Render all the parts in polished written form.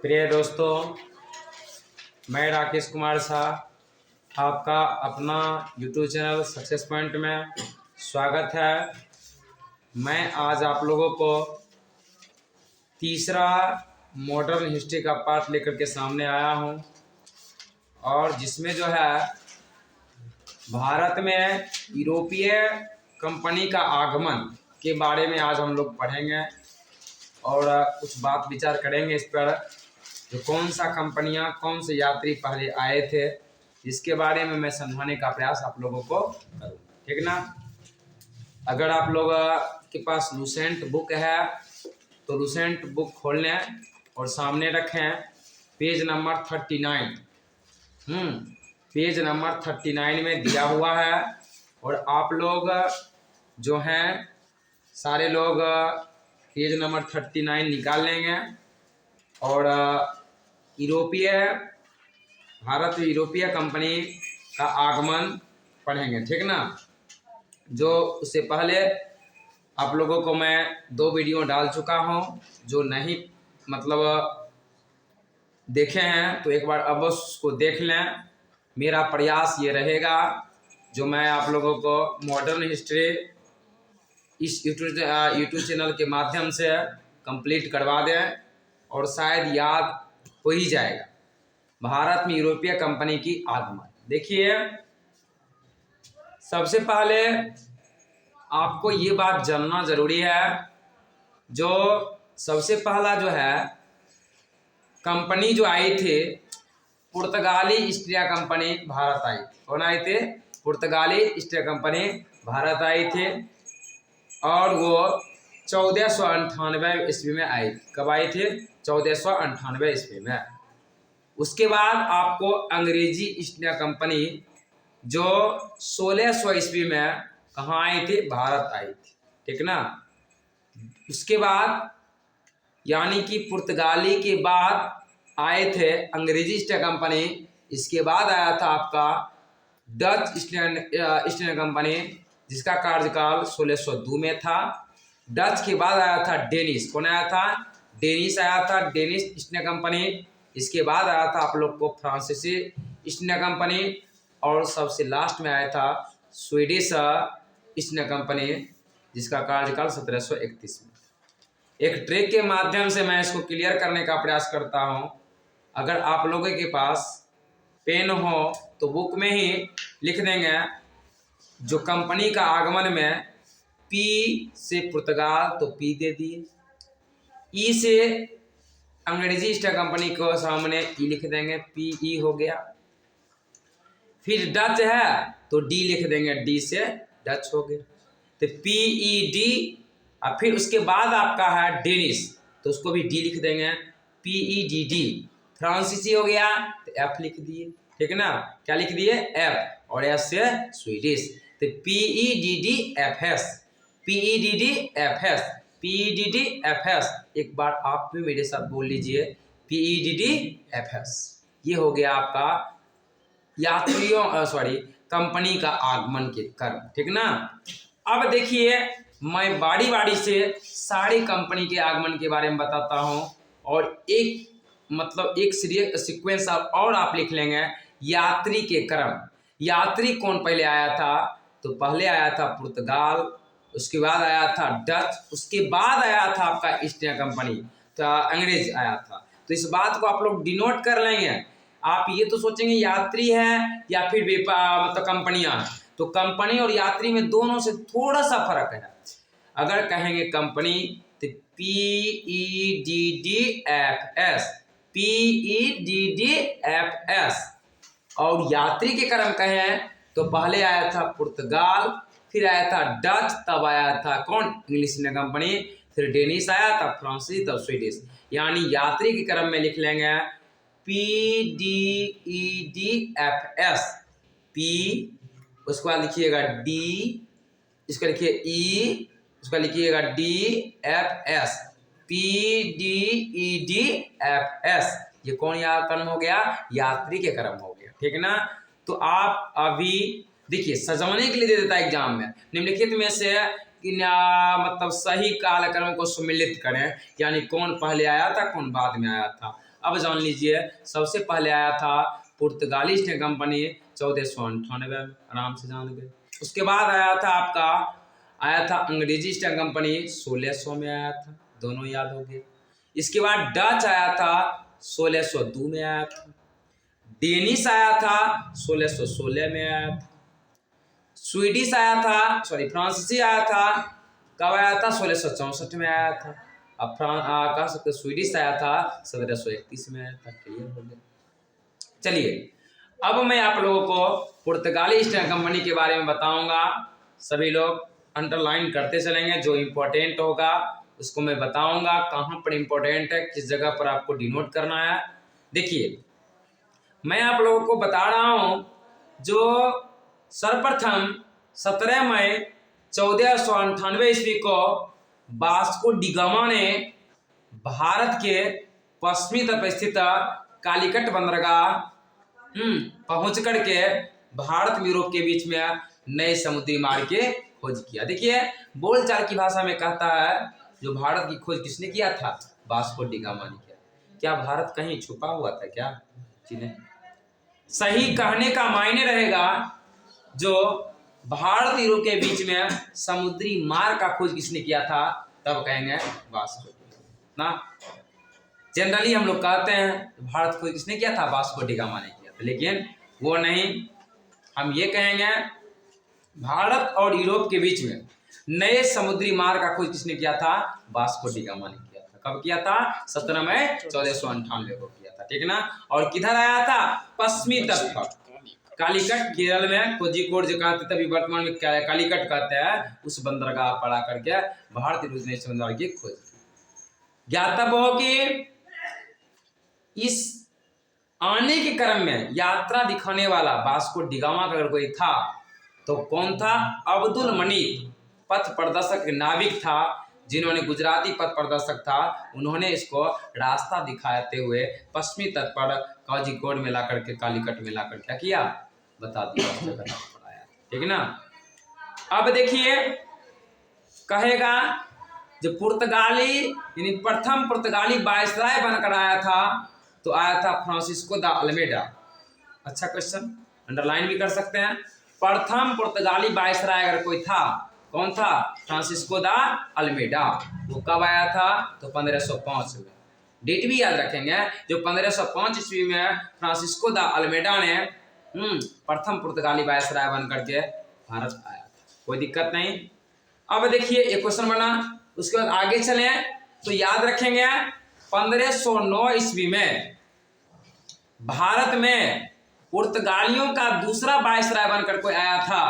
प्रिय दोस्तों, मैं राकेश कुमार शाह आपका अपना यूट्यूब चैनल सक्सेस पॉइंट में स्वागत है। मैं आज आप लोगों को तीसरा मॉडर्न हिस्ट्री का पार्ट लेकर के सामने आया हूं और जिसमें जो है भारत में यूरोपीय कंपनी का आगमन के बारे में आज हम लोग पढ़ेंगे और कुछ बात विचार करेंगे इस पर। जो कौन सा कंपनियां, कौन से यात्री पहले आए थे, इसके बारे में मैं समझाने का प्रयास आप लोगों को करूँ, ठीक ना। अगर आप लोग के पास लूसेंट बुक है तो लूसेंट बुक खोल लें और सामने रखें पेज नंबर 39। पेज नंबर 39 में दिया हुआ है और आप लोग जो हैं सारे लोग पेज नंबर 39 निकाल लेंगे और भारत यूरोपीय कंपनी का आगमन पढ़ेंगे, ठीक ना। जो उससे पहले आप लोगों को मैं 2 वीडियो डाल चुका हूं, जो नहीं देखे हैं तो एक बार अवश्य उसको देख लें। मेरा प्रयास ये रहेगा जो मैं आप लोगों को मॉडर्न हिस्ट्री इस यूट्यूब चैनल के माध्यम से कंप्लीट करवा दें और शायद याद हो ही जाएगा। भारत में यूरोपीय कंपनी की आगमन, देखिए सबसे पहले आपको ये बात जानना जरूरी है। जो सबसे पहला जो है कंपनी जो आई थी, पुर्तगाली ईस्ट इंडिया कंपनी भारत आई थी। कौन आए थे? पुर्तगाली ईस्ट इंडिया कंपनी भारत आई थी और वो 1498 ईस्वी में आई थी। कब आई थी? 1498 ईस्वी में। उसके बाद आपको अंग्रेजी ईस्ट इंडिया कंपनी जो 1600 ईस्वी में कहाँ आई थी? भारत आई थी, ठीक ना। उसके बाद यानी कि पुर्तगाली के बाद आए थे अंग्रेजी ईस्ट इंडिया कंपनी। इसके बाद आया था आपका डच ईस्ट इंडिया कंपनी, जिसका कार्यकाल 1602 में था। डच के बाद आया था डेनिश। कौन आया था? डेनिश आया था, डेनिश ईस्ट इंडिया कंपनी। इसके बाद आया था आप लोग को फ्रांसीसी ईस्ट इंडिया कंपनी और सबसे लास्ट में आया था स्वीडिश ईस्ट इंडिया कंपनी, जिसका कार्यकाल 1731 में। एक ट्रिक के माध्यम से मैं इसको क्लियर करने का प्रयास करता हूं। अगर आप लोगों के पास पेन हो तो बुक में ही लिख देंगे जो कंपनी का आगमन में पी से पुर्तगाल तो पी दे दिए, ई से अंग्रेजी ईस्ट इंडिया कंपनी को सामने ई लिख देंगे, पी ई हो गया। फिर डच है तो डी लिख देंगे, डी से डच हो गया, तो पी ई डी। और फिर उसके बाद आपका है डेनिश, तो उसको भी डी लिख देंगे, पी ई डी डी। फ्रांसीसी हो गया तो एफ लिख दिए, ठीक है ना। क्या लिख दिए? एफ। और एस से स्वीडिश, तो P E D D F S, P E D D F S, P E D D F S. एक बार आप भी मेरे साथ बोल लीजिए, P E D D F S. ये हो गया आपका यात्रियों कंपनी का आगमन के क्रम, ठीक ना। अब देखिए मैं बारी बारी से सारी कंपनी के आगमन के बारे में बताता हूं और एक सीक्वेंस और आप लिख लेंगे। यात्री के क्रम, यात्री कौन पहले आया था? तो पहले आया था पुर्तगाल, उसके बाद आया था डच, उसके बाद आया था आपका ईस्ट इंडिया कंपनी, तो अंग्रेज आया था। तो इस बात को आप लोग डिनोट कर लेंगे। आप ये तो सोचेंगे यात्री है या फिर कंपनियां हैं, तो कंपनी और यात्री में दोनों से थोड़ा सा फर्क है। अगर कहेंगे कंपनी तो P E D D F S, P E D D F S. और यात्री के क्रम कहें तो पहले आया था पुर्तगाल, फिर आया था डच, तब आया था कौन? इंग्लिश इंडिया कंपनी, फिर डेनिश आया, तब फ्रांसीसी, तब स्वीडिश। यानी यात्री के क्रम में लिख लेंगे P D E D F S, P, उसके बाद लिखिएगा डी, इसका लिखिए ई, उसका लिखिएगा D F S, P D E D F S. ये कौन यार क्रम हो गया? यात्री के क्रम हो गया, ठीक ना। तो आप अभी देखिए सजाने के लिए दे देता है एग्जाम में, निम्नलिखित में से सही कालक्रम को सम्मिलित करें, यानी कौन पहले आया था, कौन बाद में आया था। अब जान लीजिए, सबसे पहले आया था पुर्तगाली ईस्ट इंडिया कंपनी 1498 में, आराम से जान गए। उसके बाद आया था अंग्रेजी ईस्ट इंडिया कंपनी 1600 में आया था, दोनों याद हो गए। इसके बाद डच आया था 1602 में आया था, डेनिश आया था 1616 में आया था, स्वीडिश आया था, फ्रांसीसी आया था, कब आया था? 1664 में आया था। अब कह सकते स्वीडिश आया था 1731 में आया था। क्लियर हो गया। चलिए अब मैं आप लोगों को पुर्तगाली ईस्ट इंडिया कंपनी के बारे में बताऊंगा। सभी लोग अंडरलाइन करते चलेंगे, जो इम्पोर्टेंट होगा उसको मैं बताऊंगा, कहाँ पर इम्पोर्टेंट है, किस जगह पर आपको डिनोट करना है। देखिए मैं आप लोगों को बता रहा हूं, जो सर्वप्रथम 17 मई 1498 ईस्वी को वास्को डी गामा ने भारत के पश्चिमी तट स्थित कालीकट बंदरगाह पहुंच करके भारत यूरोप के बीच में नए समुद्री मार्ग के खोज किया। देखिए बोलचाल की भाषा में कहता है, जो भारत की खोज किसने किया था? वास्को डी गामा ने किया। क्या भारत कहीं छुपा हुआ था क्या? जी नहीं। सही कहने का मायने रहेगा, जो भारत यूरोप के बीच में समुद्री मार्ग का खोज किसने किया था, तब कहेंगे वास्को ना। जनरली हम लोग कहते हैं भारत खोज किसने किया था? वास्को डी गामा ने किया था, लेकिन वो नहीं, हम ये कहेंगे भारत और यूरोप के बीच में नए समुद्री मार्ग का खोज किसने किया था? वास्को डी गामा ने किया था। कब किया था? 17 मई 1498 को किया था, ठीक ना। और किधर आया था? पश्चिमी तट पर, कालीकट, केरल में कोझिकोड जो कहते थे, अभी वर्तमान में कालीकट कहते हैं, उस बंदरगाह पर आकर के भारतीय नए समुद्री मार्ग की खोज की। ज्ञातव्य हो कि इस आने के क्रम में यात्रा दिखाने वाला वास्को डी गामा का अगर कोई था तो कौन था? अब्दुल मनीक पथ प्रदर्शक नाविक था, जिन्होंने गुजराती पथ प्रदर्शक था, उन्होंने इसको रास्ता दिखाते हुए पश्चिमी तट पर कोझिकोड में ला करके, कालीकट में ला कर क्या किया? बता दिया, ठीक ना। अब देखिए कहेगा, जो पुर्तगाली यानी प्रथम पुर्तगाली वायसराय बनकर आया था, तो आया था फ्रांसिस्को दा अल्मेडा। अच्छा क्वेश्चन, अंडरलाइन भी कर सकते हैं। प्रथम पुर्तगाली वायसराय अगर कोई था, कौन था? फ्रांसिस्को दा अल्मेडा। वो कब आया था? तो 1505 में। डेट भी याद रखेंगे, जो 1505 ईस्वी में फ्रांसिस्को दा अल्मेडा ने प्रथम पुर्तगाली वायसराय बन करके भारत आया था। कोई दिक्कत नहीं। अब देखिए एक क्वेश्चन बना, उसके बाद आगे चले तो याद रखेंगे 1509 ईस्वी में भारत में पुर्तगालियों का दूसरा वायसराय बनकर कोई आया था,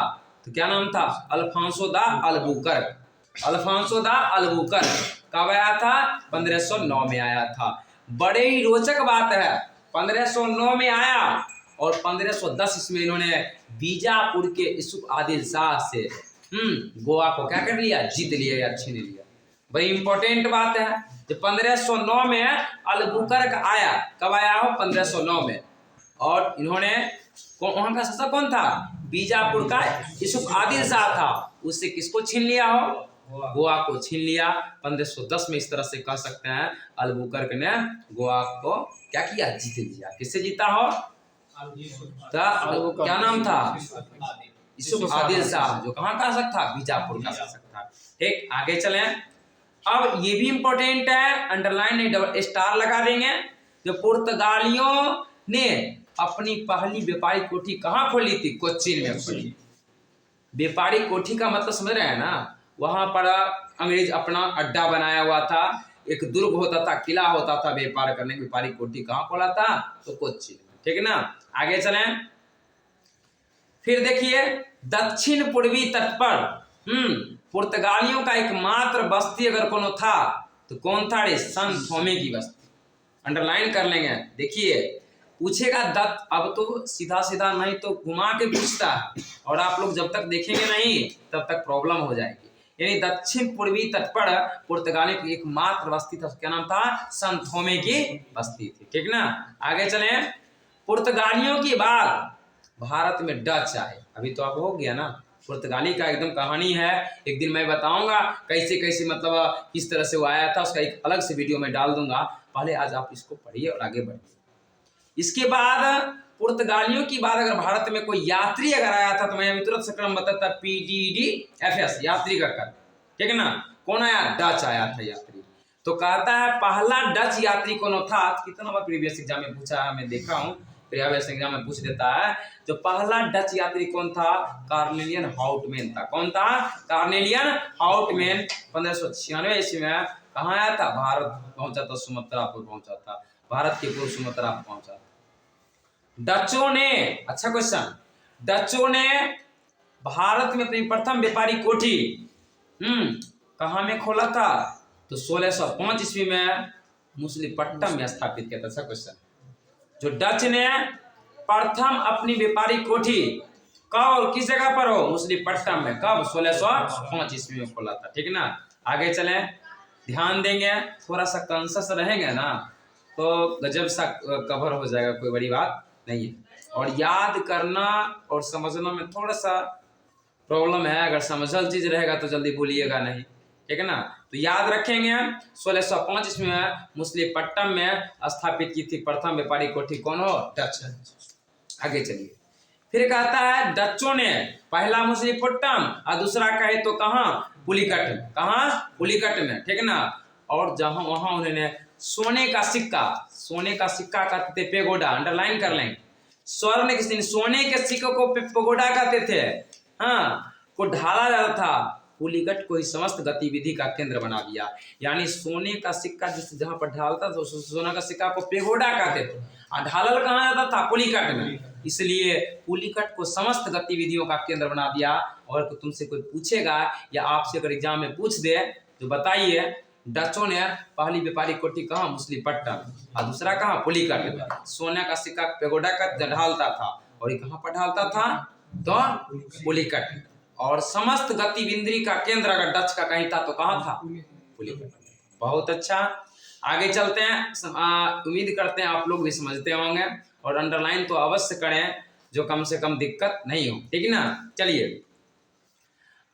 तो क्या नाम था? अल्फांसो दा अल्बुकर्क। अल्फांसो दा अल्बुकर्क कब आया था? 1509 में आया था। बड़े ही रोचक बात है, 1509 में आया और 1510 इसमें इन्होंने बीजापुर के यूसुफ आदिल शाह से गोवा को क्या कर लिया? जीत लिया या छीन लिया। बड़ी इंपॉर्टेंट बात है। जो 1509 में अल्बुकर्क आया, कब आया हो? 1509 में। और इन्होंने वहां का शासक कौन था? बीजापुर का यूसुफ आदिल शाह था, उससे किसको छीन लिया हो? गोवा को छीन लिया। 1510 में इस तरह से कह सकते हैं अल्बुकर्क ने गोवा को क्या किया? जीत लिया। किससे जीता हो? क्या नाम था? यूसुफ आदिल शाह, जो कहाँ का शासक था? बीजापुर का शासक था। ठीक, आगे चलें। अब ये भी इंपॉर्टेंट है, अंडरलाइन नहीं डबल स्टार लगा देंगे। जो पुर्तगालियों ने अपनी पहली व्यापारिक कोठी कहाँ खोली थी? कोच्चिन में खोली। व्यापारिक कोठी का मतलब समझ रहे हैं ना? वहां पर अंग्रेज अपना अड्डा बनाया हुआ था, एक दुर्ग होता था, किला होता था व्यापार करने। व्यापारिक कोठी कहाँ खोला था? तो कोच्चिन। ठीक ना, आगे चलें। फिर देखिए दक्षिण पूर्वी तट पर पुर्तगालियों का एकमात्र बस्ती अगर कौन था तो कौन था? सन थोमे की बस्ती। अंडरलाइन कर लेंगे। देखिए पूछेगा दत्त, अब तो सीधा सीधा नहीं तो घुमा के पूछता है, और आप लोग जब तक देखेंगे नहीं तब तक प्रॉब्लम हो जाएगी। यानी दक्षिण पूर्वी तट पर पुर्तगालियों की एकमात्र बस्ती था, क्या नाम था? सन थोमे की बस्ती थी। ठीक ना, आगे चले। पुर्तगालियों के बाद भारत में डच आए। अभी तो अब हो गया ना, पुर्तगाली का एकदम कहानी है, एक दिन मैं बताऊंगा कैसे कैसे मतलब किस तरह से वो आया था, उसका एक अलग से वीडियो में डाल दूंगा। पहले आज आप इसको पढ़िए और आगे बढ़िए। इसके बाद पुर्तगालियों की बात, अगर भारत में कोई यात्री अगर आया था तो मैं अभी तुरंत से क्रम बताता, PDDFS यात्री का कर, ठीक है ना। कौन आया? डच आया था यात्री। तो कहता है पहला डच यात्री कौन था? कितना बार प्रीवियस एग्जाम में पूछा है, मैं देखा हूँ प्रीवियस एग्जाम में पूछ देता है। जो पहला डच यात्री कौन था? कार्नेलियन हाउटमैन था। कौन था? कार्नेलियन हाउटमैन 1596 ईस्वी में कहाँ आया था? भारत पहुंचा था, सुमत्रापुर पहुंचा था, भारत के पूर्व सुमत्रा पहुंचा था। डचों ने, अच्छा क्वेश्चन, डचों ने भारत में अपनी प्रथम व्यापारी कोठी कहाँ में खोला था? तो 1605 ईस्वी में मुसलीपट्टम में स्थापित किया था। अच्छा क्वेश्चन, जो डच ने प्रथम अपनी व्यापारी कोठी कब और किस जगह पर हो? मुसलीपट्टम में। कब? 1605 ईस्वी में खोला था, ठीक है ना। आगे चलें, ध्यान देंगे, थोड़ा सा कॉन्शियस रहेंगे ना तो गजब सा कवर हो जाएगा, कोई बड़ी बात नहीं है। और याद करना और समझना में थोड़ा सा प्रॉब्लम है, अगर समझल चीज रहेगा तो जल्दी भूलिएगा नहीं, ठीक है ना। तो याद रखेंगे 1605 ईस्वी में मुसलीपट्टम में स्थापित की थी प्रथम व्यापारी कोठी। कौन हो? डच। आगे चलिए, फिर कहता है डचों ने पहला मुसलीपट्टम और दूसरा कहे तो कहाँ? पुलिकट। कहाँ? पुलिकट में, ठीक है ना। और जहां वहां उन्होंने सोने का सिक्का, सोने का सिक्का कहते थे पेगोडा, अंडरलाइन कर लेंगे। स्वर्ण के सोने के सिक्कों को पेगोडा कहते थे, हाँ, को ढाला जाता था। पुलिकट को ही समस्त गतिविधि का केंद्र बना दिया। यानी सोने का सिक्का जिस जहां पर ढालता था सोना का सिक्का को पेगोडा कहते थे, और ढालल कहाँ जाता था? पुलिकट में। इसलिए पुलिकट को समस्त गतिविधियों का केंद्र बना दिया। और तुमसे कोई पूछेगा या आपसे अगर एग्जाम में पूछ दे तो बताइए डचों ने पहली व्यापारी कोठी कहाँ? मुसलीपट्टम, और दूसरा कहाँ? पुलिकट। सोने का सिक्का पेगोडा का ढालता था, और ये कहाँ पर ढालता था? तो पुलिकट। और समस्त गतिविधि का केंद्र अगर डच का कहीं था तो कहाँ था? पुलिकट। बहुत अच्छा, आगे चलते हैं। उम्मीद करते हैं आप लोग भी समझते होंगे, और अंडरलाइन तो अवश्य करें, जो कम से कम दिक्कत नहीं हो, ठीक है ना। चलिए,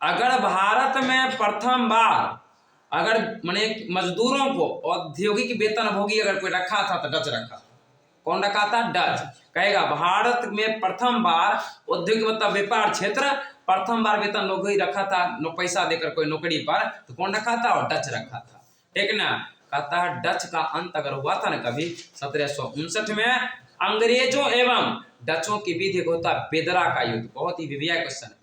अगर भारत में प्रथम बार अगर माने मजदूरों को औद्योगिक वेतन भोगी अगर कोई रखा था तो डच रखा। कौन रखा था? डच। कहेगा भारत में प्रथम बार औद्योगिक मतलब व्यापार क्षेत्र प्रथम बार वेतन लोग ही रखा था, पैसा देकर कोई नौकरी पर, तो कौन रखा था? और डच रखा था, ठीक ना। कहता है डच का अंत अगर हुआ था ना कभी 1759 में अंग्रेजों एवं डचों के बीच एक होता बेदरा का युद्ध। बहुत ही विविया क्वेश्चन है।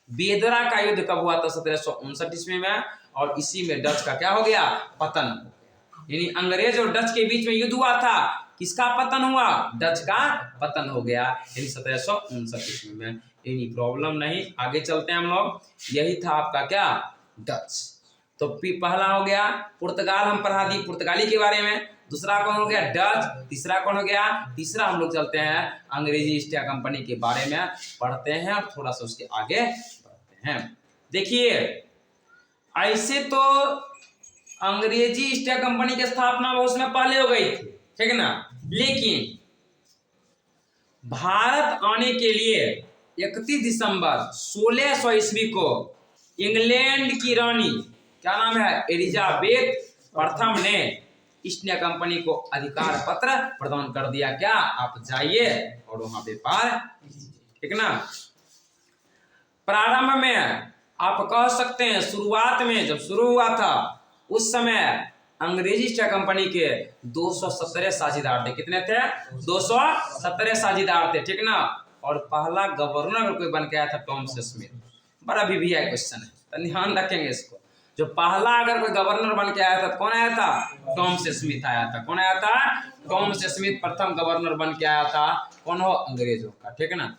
बेदरा का युद्ध कब हुआ था? 1759 ईस्वी में। और इसी में डच का क्या हो गया? पतन हो गया। यानी अंग्रेज और डच के बीच में युद्ध हुआ था, किसका पतन हुआ? डच का पतन हो गया, यानी 1759 ईस्वी में। यानी प्रॉब्लम नहीं। आगे चलते हैं हम लोग। यही था आपका क्या? डच। तो पहला हो गया पुर्तगाल, हम पढ़ा दी पुर्तगाली के बारे में। दूसरा कौन हो गया? डच। तीसरा कौन हो गया? तीसरा हम लोग चलते हैं अंग्रेजी ईस्ट इंडिया कंपनी के बारे में पढ़ते हैं, और थोड़ा सा उसके आगे बढ़ते हैं। देखिए, ऐसे तो अंग्रेजी ईस्ट इंडिया कंपनी की स्थापना उसमें पहले हो गई थी, ठीक है ना। लेकिन भारत आने के लिए 31 दिसंबर 1600 ईस्वी को इंग्लैंड की रानी, क्या नाम है? एलिजाबेथ प्रथम ने ईस्ट इंडिया कंपनी को अधिकार पत्र प्रदान कर दिया। क्या? आप जाइए और वहां व्यापार कीजिए, ठीक ना। प्रारंभ में आप कह सकते हैं शुरुआत में जब शुरू हुआ था उस समय अंग्रेजी ईस्ट इंडिया कंपनी के 217 साझेदार थे। कितने थे? 217 साझेदार थे, ठीक ना। और पहला गवर्नर अगर कोई बन के आया था टॉमस स्मिथ। बड़ा विविया क्वेश्चन है, तो ध्यान रखेंगे इसको। जो पहला अगर कोई गवर्नर बन के आया था तो कौन आया था? टॉमस स्मिथ आया था। कौन आया था? टॉमस स्मिथ प्रथम गवर्नर बन के आया था। कौन हो? अंग्रेजों का, ठीक है ना।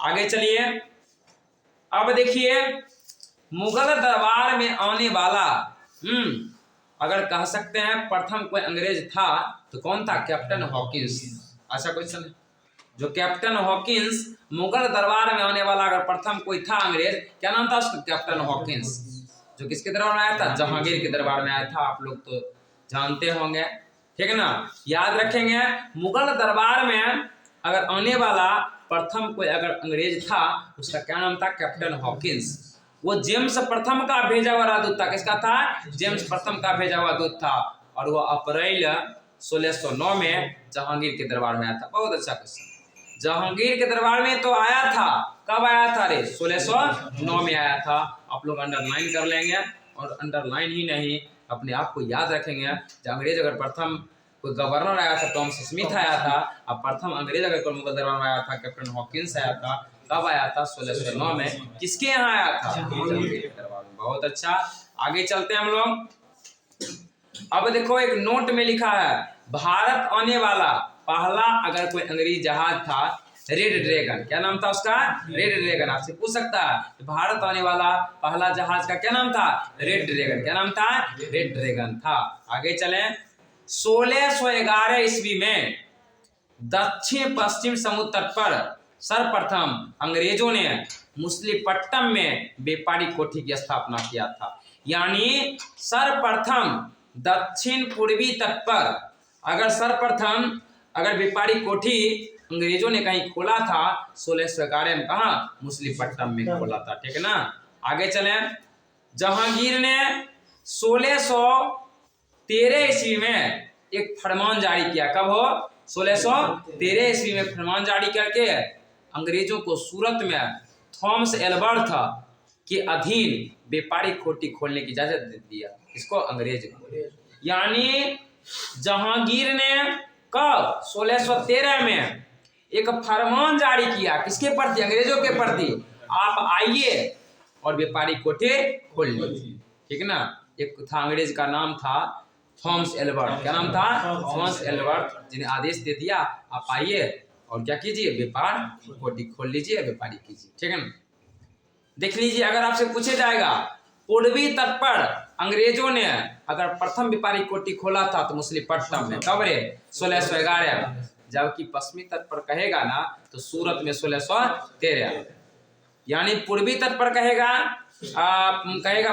आगे चलिए, अब देखिए मुगल दरबार में आने वाला अगर कह सकते हैं प्रथम कोई अंग्रेज था तो कौन था? Captain Hawkins. अच्छा क्वेश्चन है। जो कैप्टन हॉकिंस मुगल दरबार में आने वाला अगर प्रथम कोई था अंग्रेज, क्या नाम था उसका? Captain Hawkins. जो किसके दरबार में आया था? जहांगीर के दरबार में आया था। आप लोग तो जानते होंगे, ठीक है ना। याद रखेंगे, मुगल दरबार में अगर आने वाला प्रथम कोई अगर अंग्रेज था उसका क्या नाम था? Captain Hawkins. वो जेम्स प्रथम का भेजा हुआ दूत था। किसका था? जेम्स प्रथम का भेजा हुआ दूत था। और वो अप्रैल 1609 में जहांगीर के दरबार में आया था। बहुत अच्छा क्वेश्चन। जहांगीर के दरबार में तो आया था, कब आया था रे? 1609 में आया था। आप लोग अंडरलाइन कर लेंगे, और अंडरलाइन ही नहीं अपने आप को याद रखेंगे। अंग्रेज अगर प्रथम कोई गवर्नर आया था, टॉमस स्मिथ आया था। अब प्रथम अंग्रेज अगर कोई मुगल दरबार में आया था, कैप्टन हॉकिंस आया था। कब आया था? 1609 में। किसके यहाँ आया था? जहांगीर के दरबार में। बहुत अच्छा, आगे चलते हैं हम लोग। अब देखो एक नोट में लिखा है, भारत आने वाला पहला अगर कोई अंग्रेजी जहाज था, रेड ड्रैगन। क्या नाम था उसका? Red dragon. आपसे पूछ सकता है भारत आने वाला पहला जहाज का क्या नाम था? Red dragon. क्या नाम था? रेड ड्रैगन था। आगे चलें। 1611 ईस्वी में दक्षिण पश्चिम समुद्र तट पर सर्वप्रथम अंग्रेजों ने मछलीपट्टनम में व्यापारी कोठी की स्थापना किया था। यानी सर्वप्रथम दक्षिण पूर्वी तट पर सर्वप्रथम अगर व्यापारी कोठी अंग्रेजों ने कहीं खोला था, 1611 में। कहा? मछलीपट्टनम में खोला था। ठीक है ना। आगे चलें। जहांगीर ने 1613 ईस्वी में एक फरमान जारी किया। कब हो? 1613 ईस्वी में फरमान जारी करके अंग्रेजों को सूरत में थॉमस एल्बर्ट के अधीन व्यापारिक कोठी खोलने की इजाजत दे दिया। इसको अंग्रेज को। यानी जहांगीर ने कब? 1613 में एक फरमान जारी किया। किसके प्रति? अंग्रेजों के प्रति। आप आइए और व्यापारिक कोठी खोल लीजिए। ठीक है ना। एक था अंग्रेज का नाम था थॉमस एल्बर्ट। क्या नाम था? थॉमस एल्बर्ट, जिन्हें आदेश दे दिया आप आइए और क्या कीजिए? व्यापार कोठी खोल लीजिए, व्यापारी कीजिए। ठीक है ना। देख लीजिए, अगर आपसे पूछे जाएगा पूर्वी तट पर अंग्रेजों ने अगर प्रथम व्यापारी कोठी खोला था तो मछलीपट्टनम में। कब रे? 1611। जबकि पश्चिमी तट पर कहेगा ना तो सूरत में 1613। यानी पूर्वी तट पर कहेगा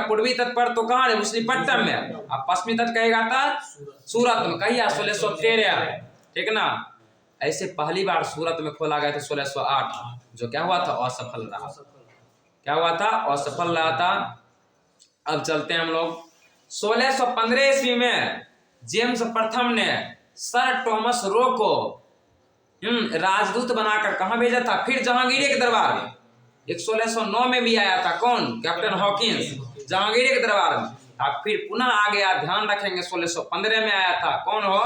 पूर्वी तट पर तो कहाँ है? मछलीपट्टनम में। अब पश्चिमी तट कहेगा तो सूरत में। कहिए 1613। ठीक ना। ऐसे पहली बार सूरत में खोला गया था 1608, जो क्या हुआ था? असफल रहा। क्या हुआ था? असफल रहा था। अब चलते हैं हम लोग। 1615 ईस्वी में जेम्स प्रथम ने सर टॉमस रो को राजदूत बनाकर कहाँ भेजा था? फिर जहांगीर के दरबार में। 1609 में भी आया था। कौन? कैप्टन हॉकिंस, जहांगीर के दरबार में। अब फिर पुनः आ गया। ध्यान रखेंगे 1615 में आया था। कौन हो?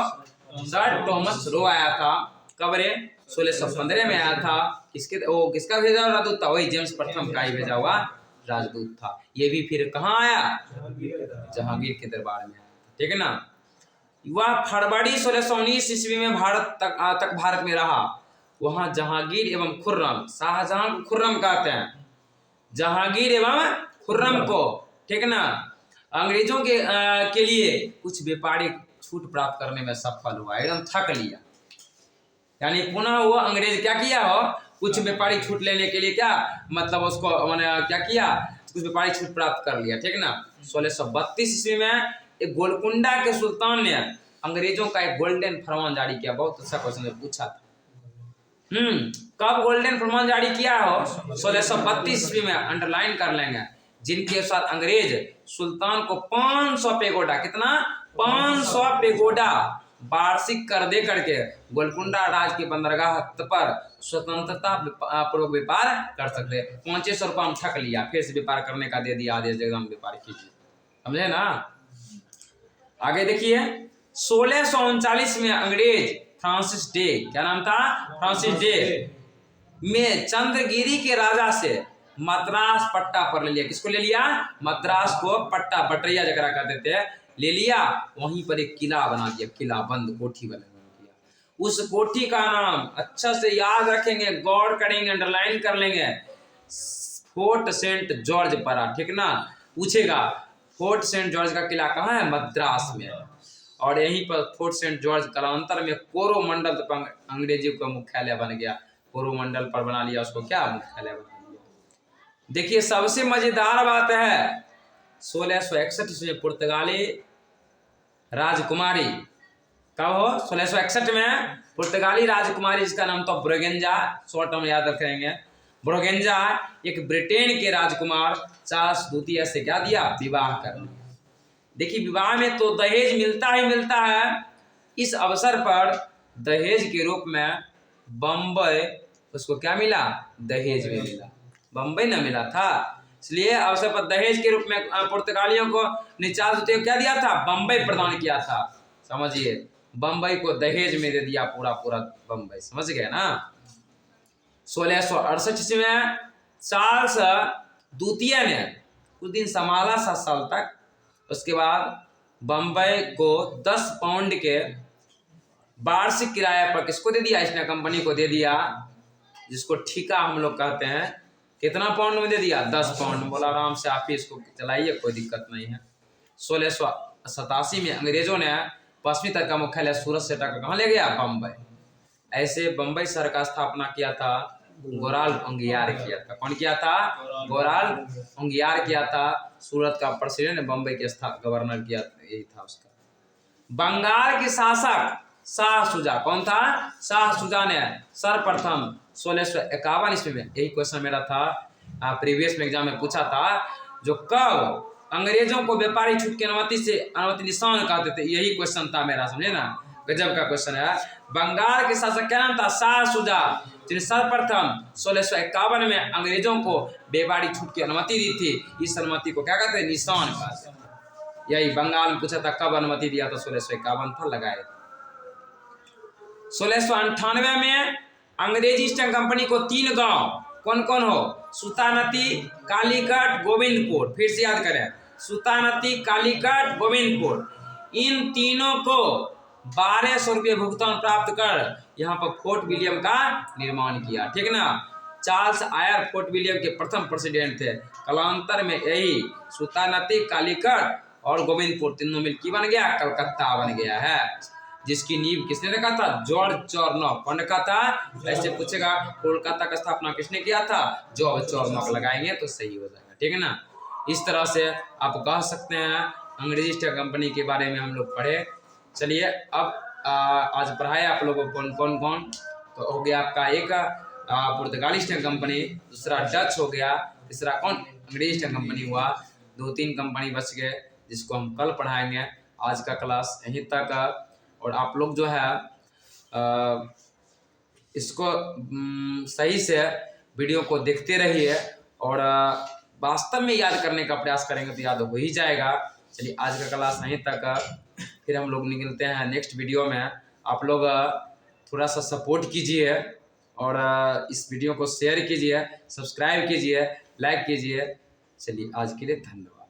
सर टॉमस रो आया था। कब रे? 1615 में आया था। किसका भेजा हुआ राजदूत था? वही जेम्स प्रथम का ही भेजा हुआ राजदूत था। ये भी फिर कहाँ आया? जहांगीर के दरबार में आया। ठीक है ना। वह फरवरी 1619 ईस्वी में भारत भारत में रहा। वहां जहांगीर एवं खुर्रम, शाहजहां को खुर्रम कहते हैं, जहांगीर एवं खुर्रम को, ठीक ना, अंग्रेजों के लिए कुछ व्यापारिक छूट प्राप्त करने में सफल हुआ। एकदम थक लिया। यानी पुनः वो अंग्रेज क्या किया हो? कुछ व्यापारिक छूट लेने के लिए क्या मतलब उसको मैंने क्या किया? कुछ व्यापारिक छूट प्राप्त कर लिया। ठीक ना। 1632 ईस्वी में एक गोलकुंडा के सुल्तान ने अंग्रेजों का एक गोल्डन फरमान जारी किया। बहुत अच्छा क्वेश्चन पूछा था। कब गोल्डन फरमान जारी किया हो? 1632 ईस्वी में। अंडरलाइन कर लेंगे। जिनके साथ अंग्रेज सुल्तान को 500 पेगोडा, कितना? 500 पेगोडा वार्षिक कर दे करके गोलकुंडा राज के बंदरगाह पर स्वतंत्रता पूर्वक व्यापार कर सकते। 500 रुपया में ठक लिया, फिर से व्यापार करने का दे दिया आदेश, एकदम व्यापार कीजिए। समझे ना। आगे देखिए 1639 में अंग्रेज फ्रांसिस डे, क्या नाम था? फ्रांसिस डे में चंद्रगिरी के राजा से मद्रास पट्टा पर ले लिया। किसको ले लिया? मद्रास को पट्टा, बटरिया जगह कहते थे, ले लिया। वहीं पर एक किला बना दिया, किला बंद कोठी बना दिया। उस कोठी का नाम अच्छा से याद रखेंगे, गौर करेंगे, अंडरलाइन कर लेंगे, फोर्ट सेंट जॉर्ज पड़ा। ठीक ना। पूछेगा फोर्ट सेंट जॉर्ज का किला कहाँ है? मद्रास में। और यहीं पर फोर्ट सेंट जॉर्ज कालांतर में कोरोमंडल पर अंग्रेजी का मुख्यालय बन गया। कोरोमंडल पर बना लिया उसको, क्या मुख्यालय बना लिया। देखिए सबसे मजेदार बात है 1661 में पुर्तगाली राजकुमारी, कब हो? 1661 में पुर्तगाली राजकुमारी जिसका नाम था ब्रोगेंजा, शॉर्ट हम याद रखेंगे, ब्रोगेंजा एक ब्रिटेन के राजकुमार चार्ल्स द्वितीय से क्या दिया? विवाह कर। देखिए विवाह में तो दहेज मिलता ही मिलता है, इस अवसर पर दहेज के रूप में बम्बई उसको क्या मिला, दहेज में मिला, बम्बई न मिला था। इसलिए अवसर पर दहेज के रूप में पुर्तगालियों को निचाल देते हुए क्या दिया था, बम्बई प्रदान किया था। समझिए, बम्बई को दहेज में दे दिया पूरा पूरा बम्बई, समझ गए ना। 1668 ईस्वी में चार्ल्स द्वितीय ने कुछ दिन संभाला 7 साल तक। उसके बाद बम्बई को 10 पाउंड के वार्षिक किराए पर किसको दे दिया, ईस्ट इंडिया कंपनी को दे दिया, जिसको ठेका हम लोग कहते हैं। कितना पाउंड में दे दिया, 10 पाउंड। बोला आराम से आप ही इसको चलाइए, कोई दिक्कत नहीं है। 1687 में अंग्रेजों ने पश्चिमी तट का मुख्यालय सूरत से हटाकर कहाँ ले गया, बम्बई। ऐसे बम्बई शहर का स्थापना किया था गोराल अंगियार किया था। कौन किया था, गोराल अंगियार किया था। सूरत का प्रेसिडेंट बम्बई के गवर्नर किया, यही था उसका। बंगाल के शासक शाह शुजा, कौन था, शाह शुजा ने सर्वप्रथम 1651 ईस्वी में, यही क्वेश्चन मेरा था प्रीवियस में एग्जाम में पूछा था, जो कब अंग्रेजों को व्यापारी छूट की अनुमति निशान कहते थे, यही क्वेश्चन था मेरा, समझे ना, गजब का क्वेश्चन है। बंगाल के शासक क्या नाम था, शाह शुजा, जिन्हें सर्वप्रथम 1651 में अंग्रेजों को व्यापारी छूट की अनुमति दी थी। इस अनुमति को क्या कहते हैं, निशान कहते हैं। यही बंगाल में पूछा था कब अनुमति दिया था, 1651 था, लगाए। 1698 में अंग्रेजी ईस्ट इंडिया कंपनी को 3 गांव कौन कौन हो, सुतानती, कालीकट, गोविंदपुर, फिर से याद करें, सुतानती, कालीकट, गोविंदपुर, इन तीनों को 1200 रुपये भुगतान प्राप्त कर यहाँ पर फोर्ट विलियम का निर्माण किया, ठीक ना। चार्ल्स आयर फोर्ट विलियम के प्रथम प्रेसिडेंट थे। कालांतर में यही सुतानती, कालीकट और गोविंदपुर तीनों मिलकर बन गया कलकत्ता बन गया है, जिसकी नींव किसने रखा था, जॉर्ज चॉर्नोक। कौन रखा था, ऐसे पूछेगा कोलकाता का स्थापना किसने किया था, जॉर्ज चॉर्नोक, लगाएंगे तो सही हो जाएगा, ठीक है ना। इस तरह से आप कह सकते हैं अंग्रेजी ईस्ट इंडिया कंपनी के बारे में हम लोग पढ़े। चलिए अब आज पढ़ाए आप लोगों को कौन कौन, तो हो गया आपका एक पुर्तगाली ईस्ट इंडिया कंपनी, दूसरा डच हो गया, तीसरा कौन, अंग्रेजी ईस्ट इंडिया कंपनी हुआ। 2-3 कंपनी बच गए जिसको हम कल पढ़ाएंगे। आज का क्लास यहीं तक, और आप लोग जो है इसको सही से वीडियो को देखते रहिए, और वास्तव में याद करने का प्रयास करेंगे तो याद हो ही जाएगा। चलिए आज का क्लास यहीं तक, फिर हम लोग निकलते हैं नेक्स्ट वीडियो में। आप लोग थोड़ा सा सपोर्ट कीजिए और इस वीडियो को शेयर कीजिए, सब्सक्राइब कीजिए, लाइक कीजिए। चलिए आज के लिए धन्यवाद।